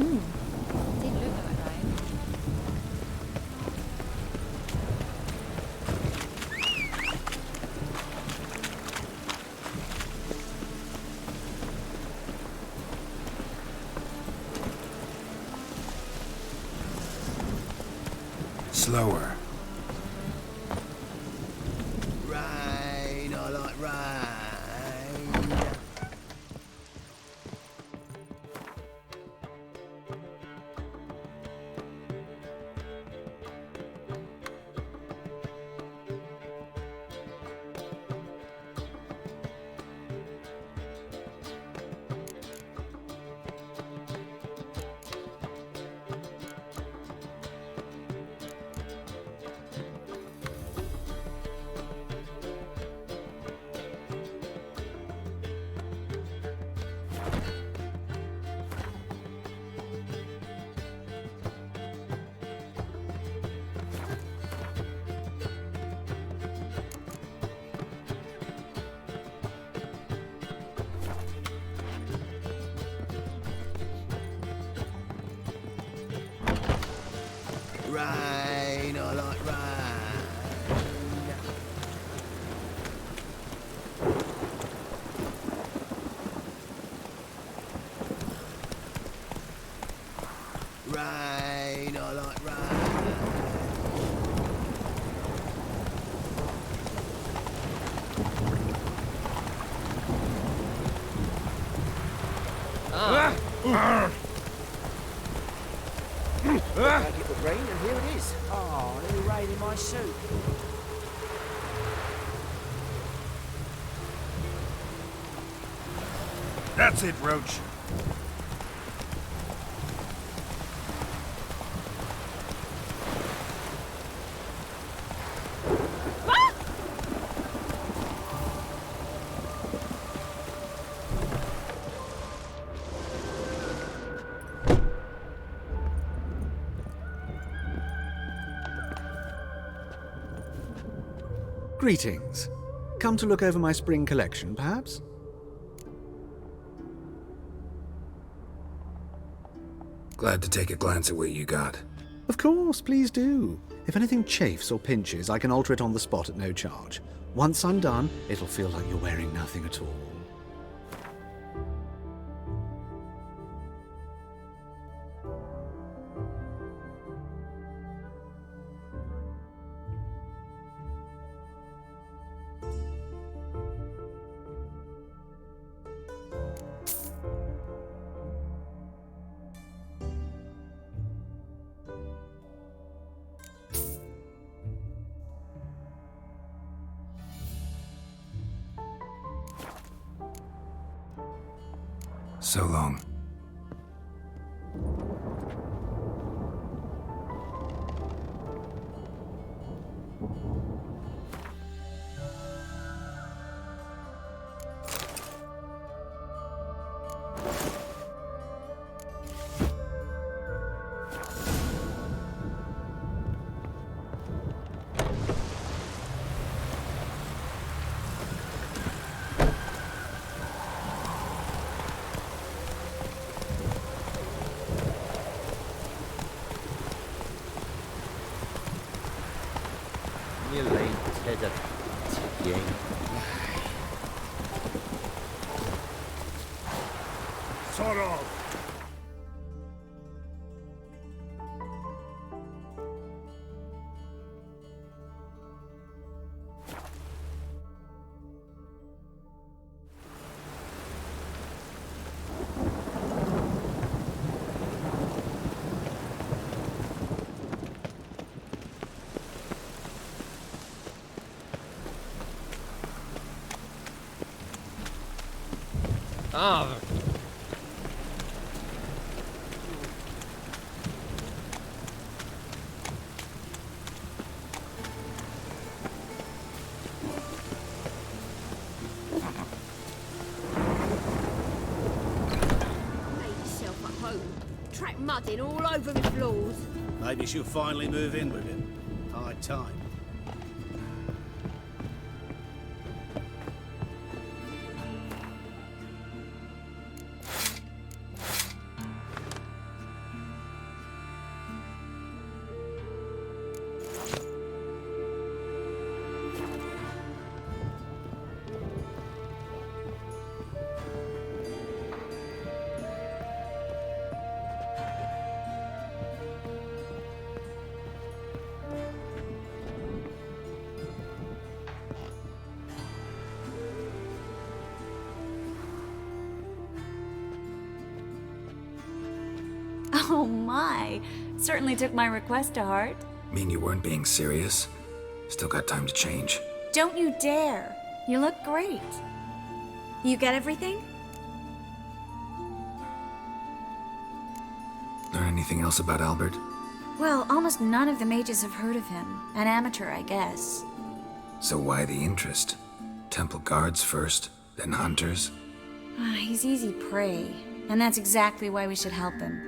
Did look like rain. Slower. Rain, I like rain. Rain, I like rain. Rain, I like rain. Like it would rain, and here it is. Oh, little rain in my suit. That's it, Roach. Greetings. Come to look over my spring collection, perhaps? Glad to take a glance at what you got. Of course, please do. If anything chafes or pinches, I can alter it on the spot at no charge. Once I'm done, it'll feel like you're wearing nothing at all. So long. You late, Ted. Yeah. Sort of. Oh. Made yourself at home. Track mudding all over my floors. Maybe she'll finally move in with him. High time. Oh my. Certainly took my request to heart. Mean you weren't being serious? Still got time to change. Don't you dare. You look great. You get everything? Learn anything else about Albert? Well, almost none of the mages have heard of him. An amateur, I guess. So why the interest? Temple guards first, then hunters? He's easy prey, and that's exactly why we should help him.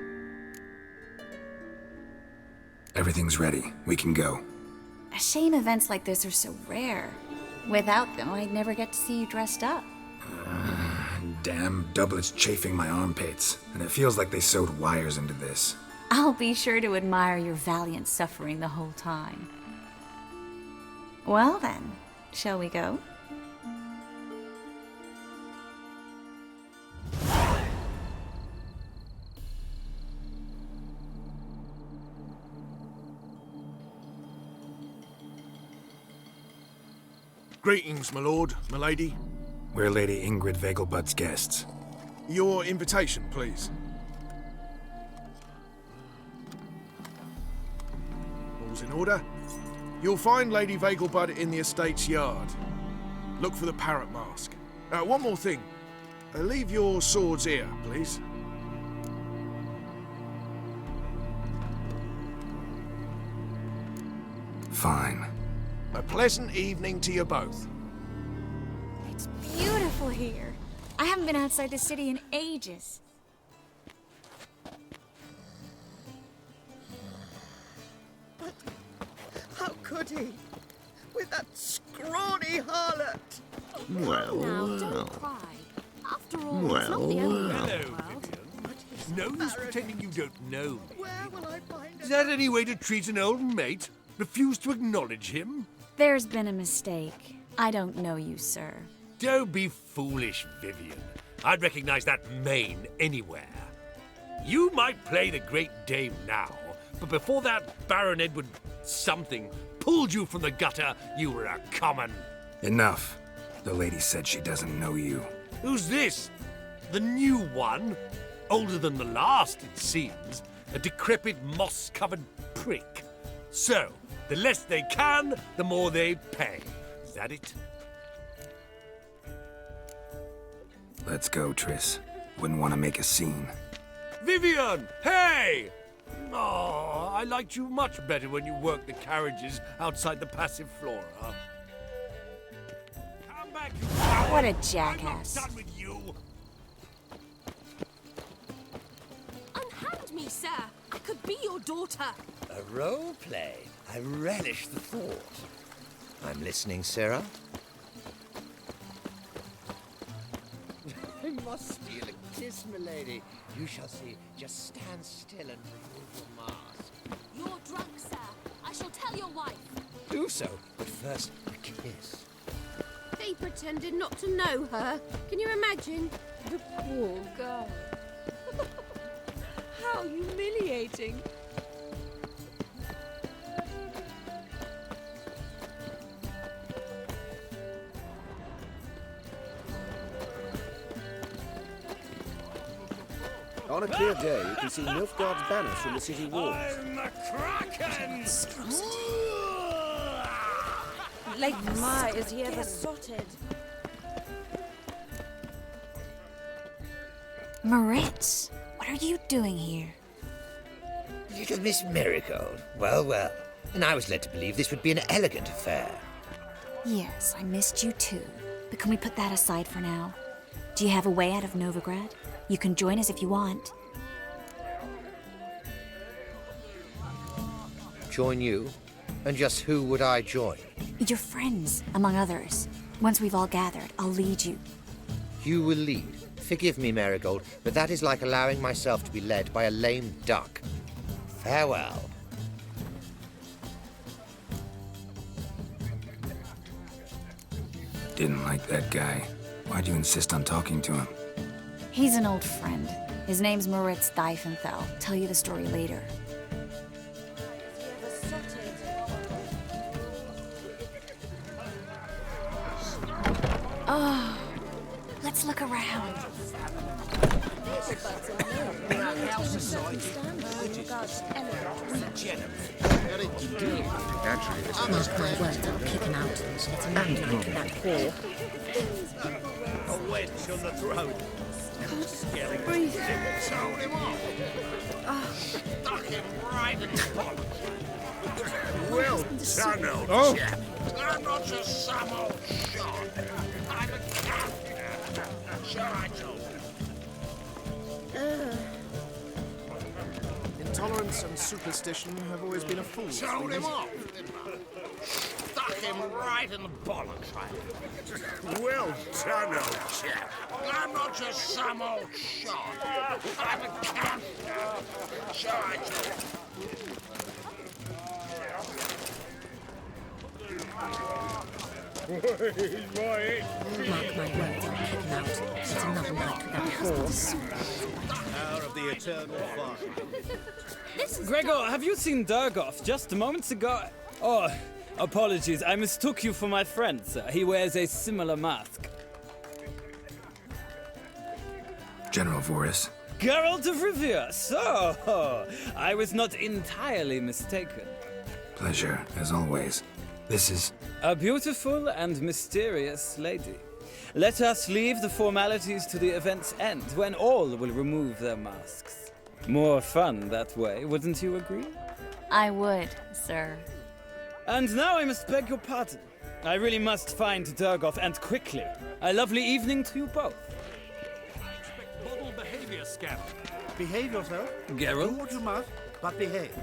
Everything's ready. We can go. A shame events like this are so rare. Without them, I'd never get to see you dressed up. Damn doublets chafing my armpits, and it feels like they sewed wires into this. I'll be sure to admire your valiant suffering the whole time. Well then, shall we go? Greetings, my lord, my lady. We're Lady Ingrid Vegelbud's guests. Your invitation, please. All's in order. You'll find Lady Vegelbud in the estate's yard. Look for the parrot mask. One more thing. Leave your swords here, please. Fine. A pleasant evening to you both. It's beautiful here. I haven't been outside the city in ages. How could he? With that scrawny harlot! Now, don't cry. After all, it's not the only one in the world. No use pretending you don't know me. Where will I find Is that any way to treat an old mate? Refuse to acknowledge him? There's been a mistake. I don't know you, sir. Don't be foolish, Vivian. I'd recognize that mane anywhere. You might play the Great Dame now, but before that Baron Edward something pulled you from the gutter, you were a common. Enough. The lady said she doesn't know you. Who's this? The new one? Older than the last, it seems. A decrepit, moss-covered prick. So, the less they can, the more they pay. Is that it? Let's go, Triss. Wouldn't want to make a scene. Vivian! Hey! Oh, I liked you much better when you worked the carriages outside the Passiflora. Come back, you coward! What a I'm jackass. not done with you! Unhand me, sir. I could be your daughter. A role play. I relish the thought. I'm listening, Sarah. I must steal a kiss, milady. You shall see. Just stand still and remove your mask. You're drunk, sir. I shall tell your wife. Do so, but first a kiss. They pretended not to know her. Can you imagine? The poor girl. How humiliating. On a clear day, you can see Nilfgaard's banners from the city walls. I'm a kraken! Like my, is he ever besotted? Moritz, what are you doing here? Little Miss Marigold. Well, well. And I was led to believe this would be an elegant affair. Yes, I missed you too. But can we put that aside for now? Do you have a way out of Novigrad? You can join us if you want. Join you? And just who would I join? Your friends, among others. Once we've all gathered, I'll lead you. You will lead. Forgive me, Marigold, but that is like allowing myself to be led by a lame duck. Farewell. Didn't like that guy. Why'd you insist on talking to him? He's an old friend. His name's Moritz Diefenthal. Tell you the story later. Let's look around. Mark my words, I'll kick him out and let him land like that whore. A wedge on the throat. Scary. Sold him off. Stuck him right in the collar. Well done, old chap. I'm not just some old shot. I'm a captain. Sure, I told you. Intolerance and superstition have always been a fool. Sold him off. Stuck him right in the bollocks. Well done, old chap. I'm not just some old shot. I'm a captain. Sure, I told you. Mark my words, I'll kick him out. Let another night with that whore. Power of the eternal fire. Gregor, have you seen Durgoff just moments ago? Oh, apologies. I mistook you for my friend, sir. He wears a similar mask. General Voris. Geralt of Rivia. So, I was not entirely mistaken. Pleasure, as always. This is... A beautiful and mysterious lady. Let us leave the formalities to the event's end, when all will remove their masks. More fun that way, wouldn't you agree? I would, sir. And now I must beg your pardon. I really must find Durgoff, and quickly. A lovely evening to you both. Model behavior, Scamp. Behave yourself. Do Geralt? what you must, but behave.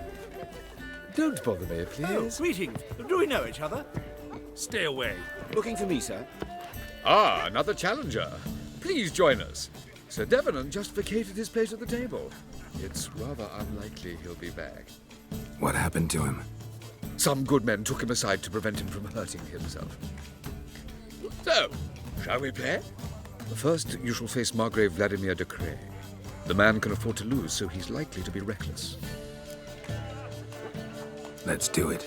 Don't bother me, Oh, please. greetings. Do we know each other? Stay away. Looking for me, sir? Ah, another challenger. Please join us. Sir Devenant just vacated his place at the table. It's rather unlikely he'll be back. What happened to him? Some good men took him aside to prevent him from hurting himself. So, shall we play? First, you shall face Margrave Vladimir de Cray. The man can afford to lose, so he's likely to be reckless. Let's do it.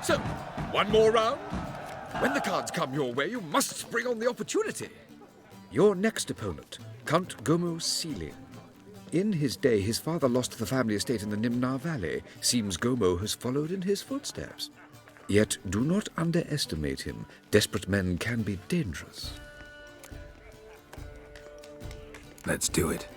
So, one more round? When the cards come your way, you must spring on the opportunity. Your next opponent, Count Gomo Sealing. In his day, his father lost the family estate in the Nimnar Valley. Seems Gomo has followed in his footsteps. Yet do not underestimate him. Desperate men can be dangerous. Let's do it.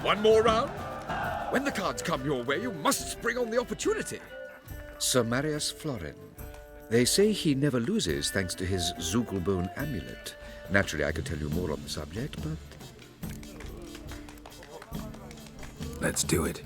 One more round? When the cards come your way, you must spring on the opportunity. Sir Marius Florin. They say he never loses thanks to his Zugelbone amulet. Naturally, I could tell you more on the subject, but... Let's do it.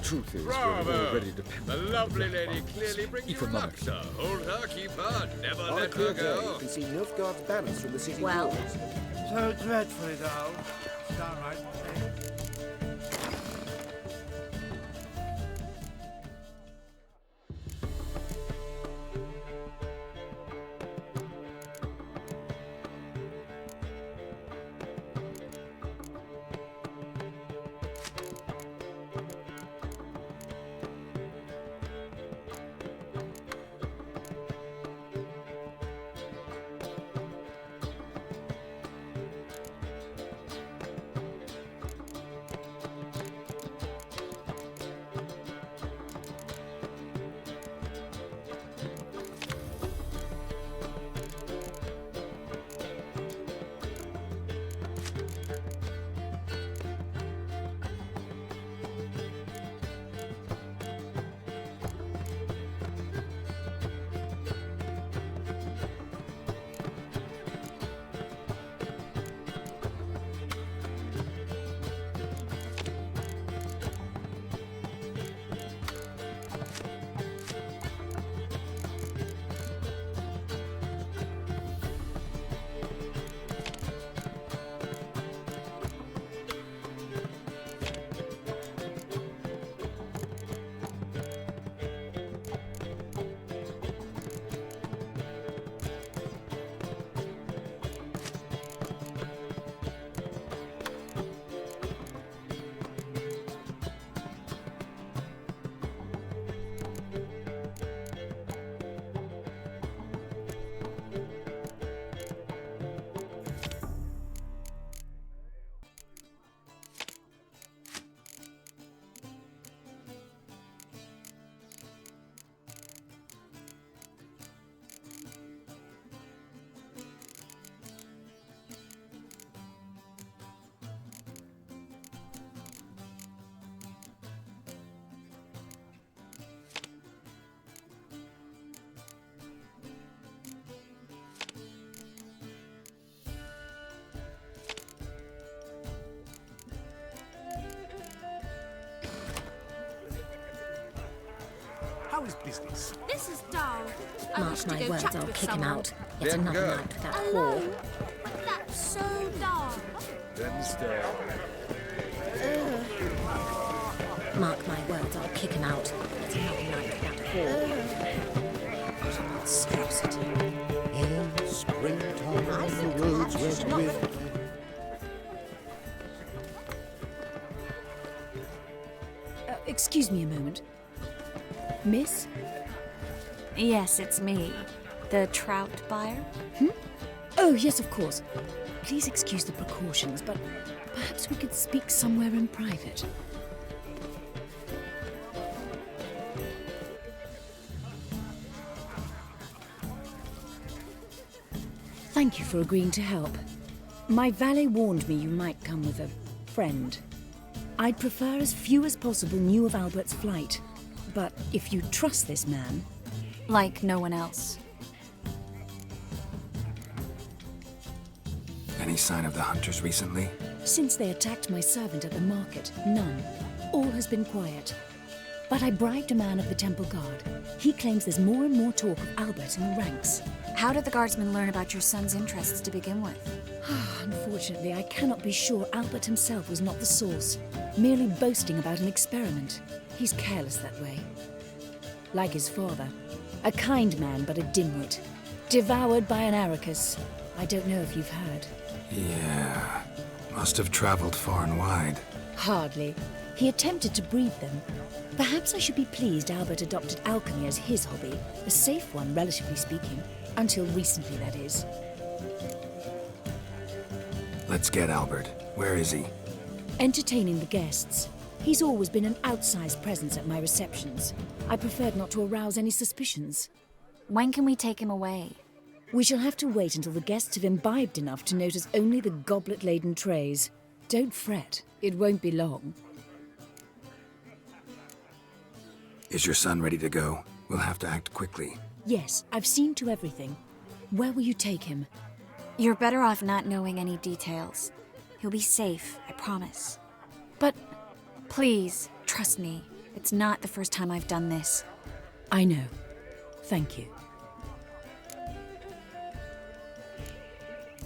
Truth is, Bravo! we're already dependent The on lovely black lady markets. clearly brings you Even luck, monarchy. sir. Hold her, keep her, never On a let clear her day, go. you can see Nilfgaard's banners from the city Well? walls. So dreadfully dull. Downright. his business. This is dull. I wish Mark to my go words, chat I'll with kick him someone. out. Yet Then another go. night with that Alone? whore. But that's so dull. Then stay. Mark my words, I'll kick him out. Yet another night with that whore. What a monstrosity. In springtime, the roads went with. Excuse me a moment. Miss? Yes, it's me. The trout buyer? Oh, yes, of course. Please excuse the precautions, but perhaps we could speak somewhere in private. Thank you for agreeing to help. My valet warned me you might come with a friend. I'd prefer as few as possible knew of Albert's flight. But if you trust this man... Like no one else. Any sign of the hunters recently? Since they attacked my servant at the market, none. All has been quiet. But I bribed a man of the Temple Guard. He claims there's more and more talk of Albert in the ranks. How did the guardsmen learn about your son's interests to begin with? Unfortunately, I cannot be sure Albert himself was not the source, merely boasting about an experiment. He's careless that way. Like his father. A kind man, but a dimwit. Devoured by an Arachus. I don't know if you've heard. Yeah. Must have traveled far and wide. Hardly. He attempted to breed them. Perhaps I should be pleased Albert adopted alchemy as his hobby. A safe one, relatively speaking. Until recently, that is. Let's get Albert. Where is he? Entertaining the guests. He's always been an outsized presence at my receptions. I preferred not to arouse any suspicions. When can we take him away? We shall have to wait until the guests have imbibed enough to notice only the goblet-laden trays. Don't fret. It won't be long. Is your son ready to go? We'll have to act quickly. Yes, I've seen to everything. Where will you take him? You're better off not knowing any details. He'll be safe, I promise. But... Please, trust me. It's not the first time I've done this. I know. Thank you.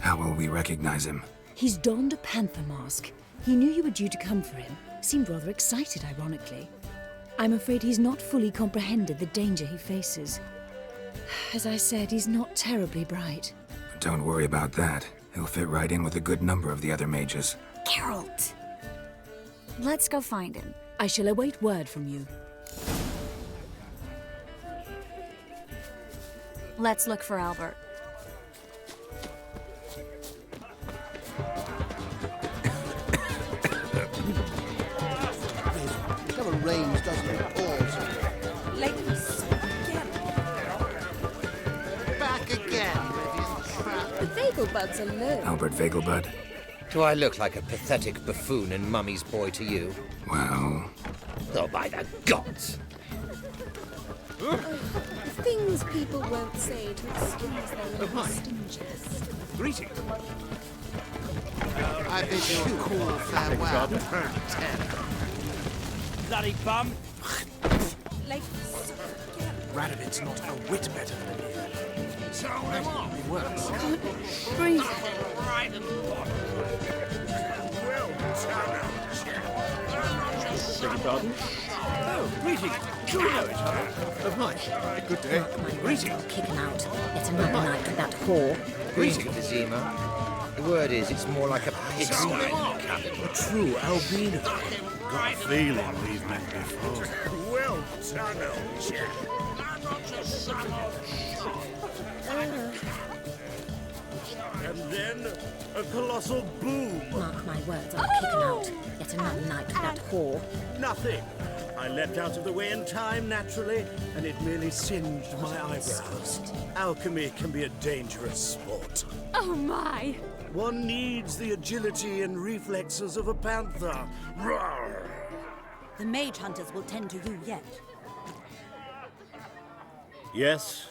How will we recognize him? He's donned a panther mask. He knew you were due to come for him. Seemed rather excited, ironically. I'm afraid he's not fully comprehended the danger he faces. As I said, he's not terribly bright. Don't worry about that. He'll fit right in with a good number of the other mages. Geralt! Let's go find him. I shall await word from you. Let's look for Albert. It never rains, doesn't it? It pours. Ladies, Back again, Rivian. the Vagelbuds are low. Albert Vagelbud? Do I look like a pathetic buffoon and Mummy's boy to you? Well... Oh, by the gods! Things people won't say to excuse their own stinginess. Greetings. I bid you a cool farewell. Bloody bum! Ladies, Radovid's not a whit better than you. So am I. Worse. Breathe. Right in the bottom. Well done, old chap. I'm not just some Pardon? Oh, greetings. Do we know each other? Oh, hi. Good day. Mark my words, I'll kick him out. Yet another night with that whore. Greeting, Vizima. The word is, it's more like a pigsty. A true albino. Got a feeling we've met before. Well done, old chap. I'm not just some old shot. And then a colossal boom. Mark my words, I'll kick him out. Yet another night with that whore. Nothing. I leapt out of the way in time, naturally, and it merely singed my eyebrows. Alchemy can be a dangerous sport. oh my! One needs the agility and reflexes of a panther. Roar! The mage hunters will tend to you yet. Yes,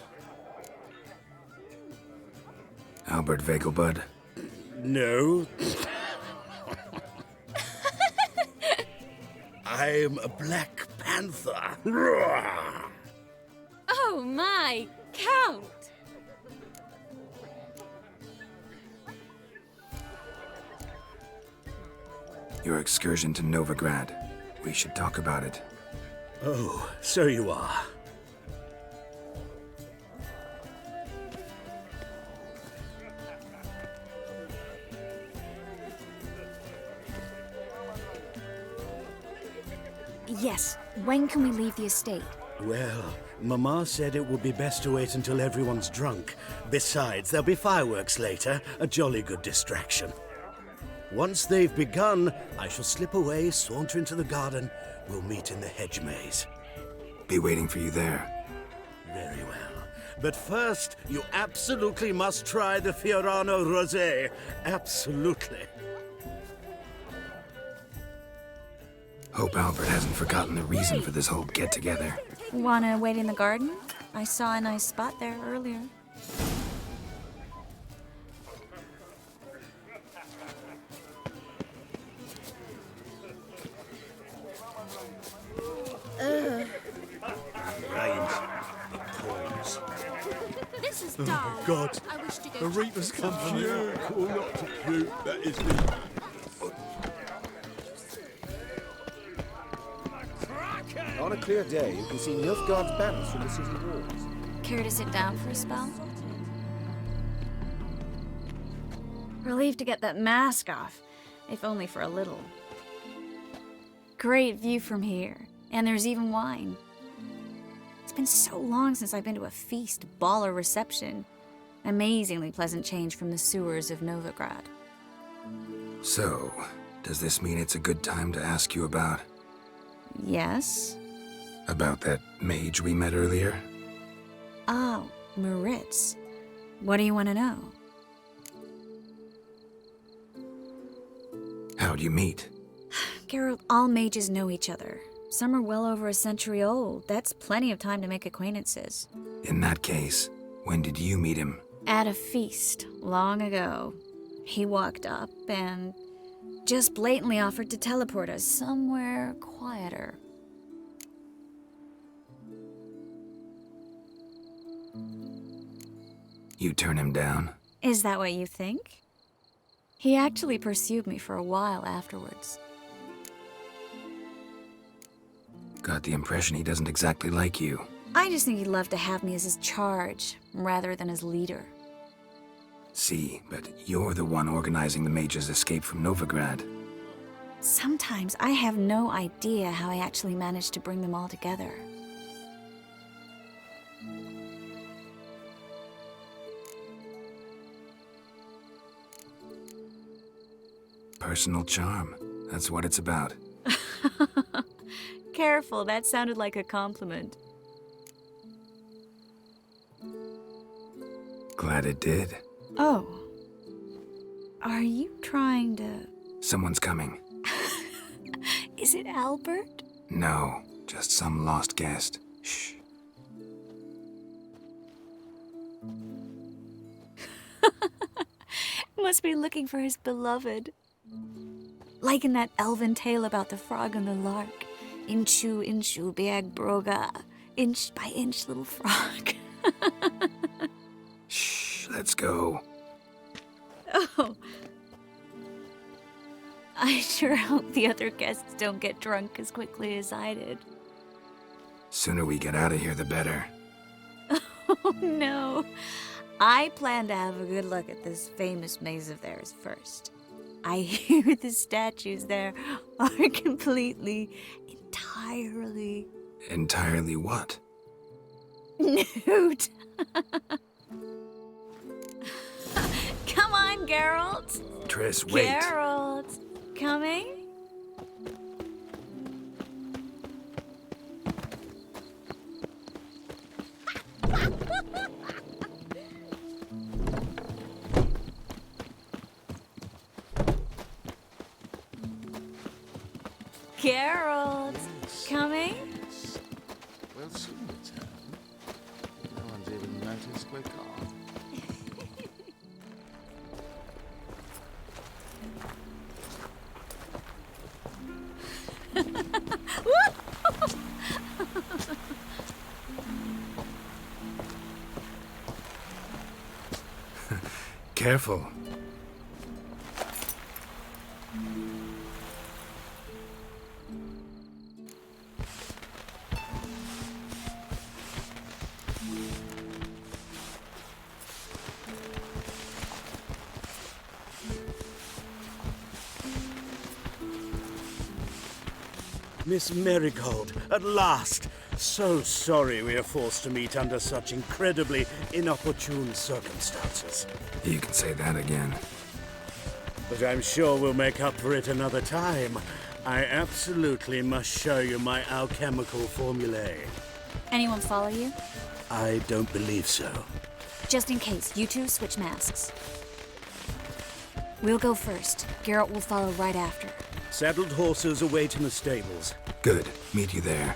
Albert Vagelbud? no. I'm a black panther. Roar! Oh my, Count! Your excursion to Novigrad. We should talk about it. Oh, so you are. Yes, when can we leave the estate? Well, Mama said it would be best to wait until everyone's drunk. Besides, there'll be fireworks later, a jolly good distraction. Once they've begun, I shall slip away, saunter into the garden. We'll meet in the hedge maze. Be waiting for you there. Very well. But first, you absolutely must try the Fiorano Rosé. Absolutely. Hope Albert hasn't forgotten the reason for this whole get-together. Wanna wait in the garden? I saw a nice spot there earlier. This is Oh, dull. my God. I wish to go The check Reaper's this Company. out. Or not to fruit, that is the... On a clear day, you can see Nilfgaard's banners from the city walls. Care to sit down for a spell? Relieved to get that mask off, if only for a little. Great view from here, and there's even wine. It's been so long since I've been to a feast, ball, or reception. Amazingly pleasant change from the sewers of Novigrad. So, does this mean it's a good time to ask you about... Yes? About that mage we met earlier? Oh, Moritz. What do you want to know? How'd you meet? Geralt, all mages know each other. Some are well over a century old. That's plenty of time to make acquaintances. In that case, when did you meet him? At a feast, long ago. He walked up and just blatantly offered to teleport us somewhere quieter. You turn him down? Is that what you think? He actually pursued me for a while afterwards. Got the impression he doesn't exactly like you. I just think he'd love to have me as his charge, rather than his leader. See, but you're the one organizing the mage's escape from Novigrad. Sometimes I have no idea how I actually managed to bring them all together. Personal charm. That's what it's about. Careful, that sounded like a compliment. Glad it did. Oh. Are you trying to... Someone's coming. Is it Albert? No, just some lost guest. Shh. Must be looking for his beloved. Like in that elven tale about the frog and the lark. Inchu, inchu, biag broga. Inch by inch, little frog. Shh, let's go. Oh. I sure hope the other guests don't get drunk as quickly as I did. Sooner we get out of here, the better. Oh no. I plan to have a good look at this famous maze of theirs first. I hear the statues there are entirely... Entirely what? nude. Come on, Geralt. Triss, wait. Geralt, coming? Geralt, coming? We'll soon return. No one's even noticed we're gone. careful. Miss Marigold, at last! So sorry we are forced to meet under such incredibly inopportune circumstances. You can say that again. But I'm sure we'll make up for it another time. I absolutely must show you my alchemical formulae. Anyone follow you? I don't believe so. Just in case, you two switch masks. We'll go first. Geralt will follow right after. Saddled horses await in the stables. Good. Meet you there.